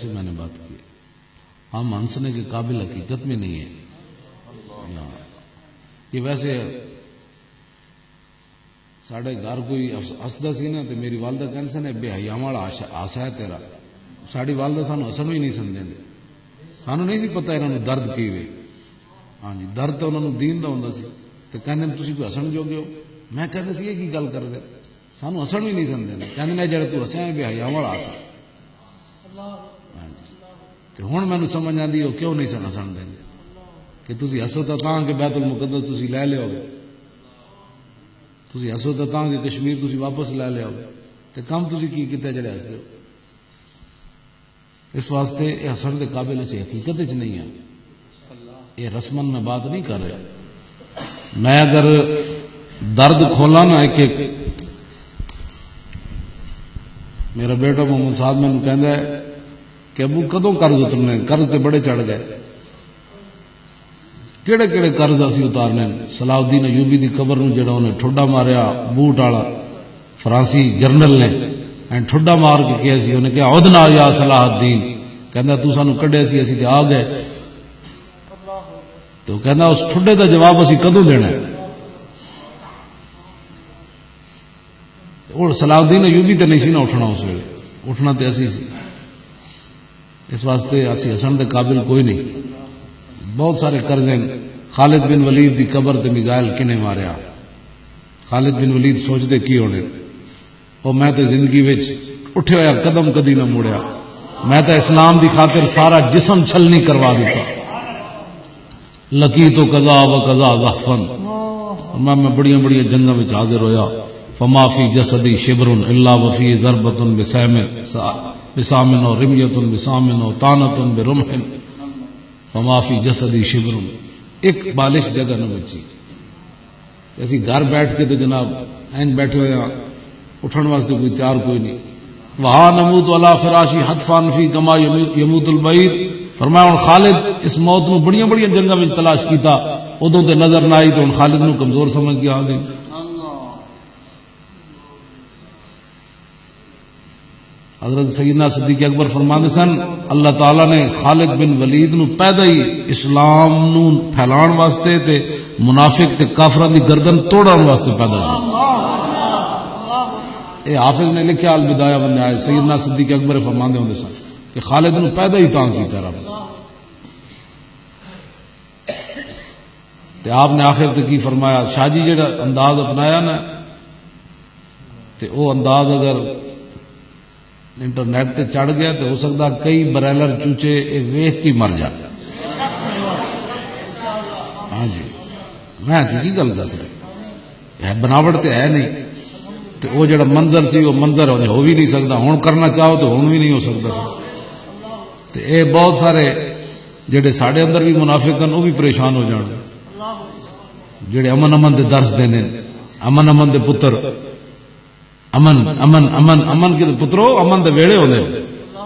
سے میں نے بات کی، ہم ہنسنے کے قابل حقیقت میں نہیں ہیں۔ یہ ویسے ساڑھے گھر کوئی ہسدا سی نا تو میری والدہ کہنے سے بے حیاں والا آسا ہے تیرا، ساڑی والدہ سانو ہسن بھی نہیں سمجھیں دے، سانو نہیں سی پتہ انہوں نے درد کی ہوئے، ہاں جی درد تو انہوں نے دین دا ہوندا سی تو کہنے تسی کوئی ہسن جو گے ہو، میں کہنے سی یہ کی گل کر دے، سانو ہسن بھی نہیں سمجھیں دے، کہنے جڑے تو ہسیا بے حیاں والا آسا۔ ہوں میں نے سمجھ آتی وہ کیوں نہیں سن ہسن دیں کہ تسی ہسو تو تاں کہ بیت المقدس تسی لے لے ہوگے، تسی ہسو تو تاں کہ کشمیر تسی واپس لے لے ہوگے، تو کم تسی کی کیتے جڑے ہس دے، اس واسطے یہ ہسن دے قابل سے حقیقت چ نہیں ہے، یہ رسمن میں بات نہیں کر رہا۔ میں اگر درد کھولا نا ایک ایک، میرا بیٹا محمد صاحب میں کہندا ہے کہ ابو کدوں قرض اترنے، قرض تے بڑے چڑھ گئے، کیڑے کیڑے قرض اسی اتارنے۔ صلاح الدین ایوبی دی قبر نو جڑا انہیں ٹھڈا ماریا بوٹ والا فرانسی جرنل نے این ٹھڈا مار کے کہا سی، انہیں کہا عدنا یا صلاح الدین، کہندا تو سانو کڈھے سی اسی تے آ گئے، تو کہندا اس ٹھڈے دا جواب اسی کدوں دینا ہے۔ اور صلاح الدین ایوبی تے نہیں سی نہ اٹھنا، اس ویلے اٹھنا تے اسی سی، اس واسطے اسی ہسن دے قابل کوئی نہیں۔ بہت سارے قرض ہیں۔ خالد بن ولید دی قبر تے میزائل کنے ماریا، خالد بن ولید سوچ دے کی ہونے، او میں تے زندگی وچ اٹھے ہویا قدم کدی نہ موڑیا، میں تے اسلام دی خاطر سارا جسم چھلنی کروا دیتا، لقیت قضا و قضا زحفن، میں بڑیاں بڑیاں جنگاں وچ حاضر ہویا، فما فی جسدی شبر الا وفی ضربۃ بسامن و رمیت بسامن و طعنۃ برمح فما فی جسدی شبر، ایک بالش جگہ نہ بچی۔ ایسی گھر بیٹھ کے تو جناب این بیٹھے ہوئے ہیں، اٹھن واسطے کوئی تیار کوئی نہیں۔ وہاں نموت علی فراشی حتفان فی کما یموت البعیر، فرمایا ہن خالد اس موت نو بڑیاں بڑیاں جنگاں وچ تلاش کیتا، ادوں تے نظر نہ آئی، تو ہن خالد نو کمزور سمجھ کے آ گئی۔ حضرت سیدنا صدیق اکبر فرماندے سن اللہ تعالیٰ نے خالد بن ولید نو پیدا ہی اسلام نو پھیلان واسطے تے منافق تے کافراں دی گردن توڑن واسطے پیدا کیا۔ اے حافظ نے لکھا البدایہ والنہایہ، سیدنا صدیق اکبر فرماندے ہوندے سن کہ خالد نو پیدا ہی تاں کیتا رب، تے آپ نے آخر تے کی فرمایا، شاہ جی جڑا انداز اپنایا نا تے او انداز اگر انٹرنیٹ تے چڑھ گیا تو ہو سکتا کئی برائلر چوچے ویکھ کے مر جائے۔ ہاں جی میں کی گل دس رہا، بناوٹ تے ہے نہیں، تو وہ جڑا منظر سی وہ منظر ہو بھی نہیں سکتا، ہون کرنا چاہو تو ہون بھی نہیں ہو سکتا۔ تو اے بہت سارے جڑے ساڑے اندر بھی منافق ہیں وہ بھی پریشان ہو جان، جڑے امن امن دے درس دینے، امن امن دے پتر، امن امن امن امن کے پترو امن دے ویڑے ہوندے،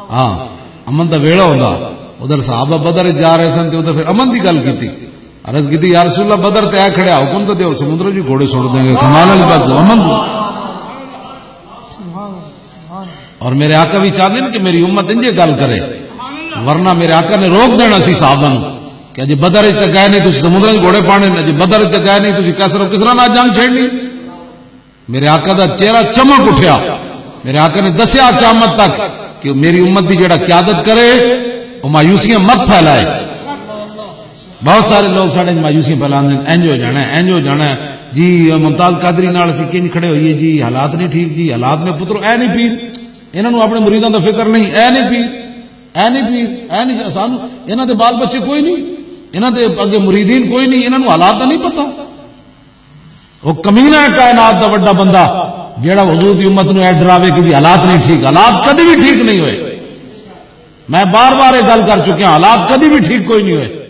ہاں امن دا ویڑا ہوندا۔ ادھر صحابہ بدر جا رہے سن تے ادھر پھر امن دی گل کیتی، عرض کیتی یا رسول اللہ بدر تے آ کھڑیا، حکم تے دیو سمندر جی گھوڑے چھوڑ دیں گے، کمال والی بات امن دو۔ اور میرے آقا بھی چاہتے ہیں کہ میری امت انجے گل کرے، ورنہ میرے آقا نے روک دینا سی صحابہ نو کہ جی بدر تے گئے نہیں تسی سمندر جی گھوڑے پانے، جی بدر تے گئے نہیں تسی کسرا نہ جنگ چھیڑنی۔ میرے آقا دا چہرہ چمک اٹھیا، میرے آقا نے دسیا قیامت تک کہ میری امت دی جڑا قیادت کرے وہ مایوسیاں مت پھیلائے۔ بہت سارے لوگ ساڑے مایوسیاں پھیلاندے ہیں، اینج ہو جانا ہے، اینج ہو جانا ہے جی، ممتاز قادری نال اسی کنج کھڑے ہوئیے جی، حالات نہیں ٹھیک جی، حالات نے پترو اے نہیں پیر، انہاں نو اپنے مریداں دا فکر نہیں، اے نہیں پیر، اے نہیں پیر، اے نہیں، سانو انہاں دے بال بچے کوئی نہیں، انہاں دے اگے مریدین کوئی نہیں، انہاں نو حالات دا نہیں پتہ۔ وہ کمینہ ہے کائنات دا بڑا بندہ جیڑا حضور دی امت نو اے ڈراوے کہ بھی حالات نہیں ٹھیک، حالات کدی بھی ٹھیک نہیں ہوئے، میں بار بار یہ گل کر چکے ہیں، حالات کدی بھی ٹھیک کوئی نہیں ہوئے۔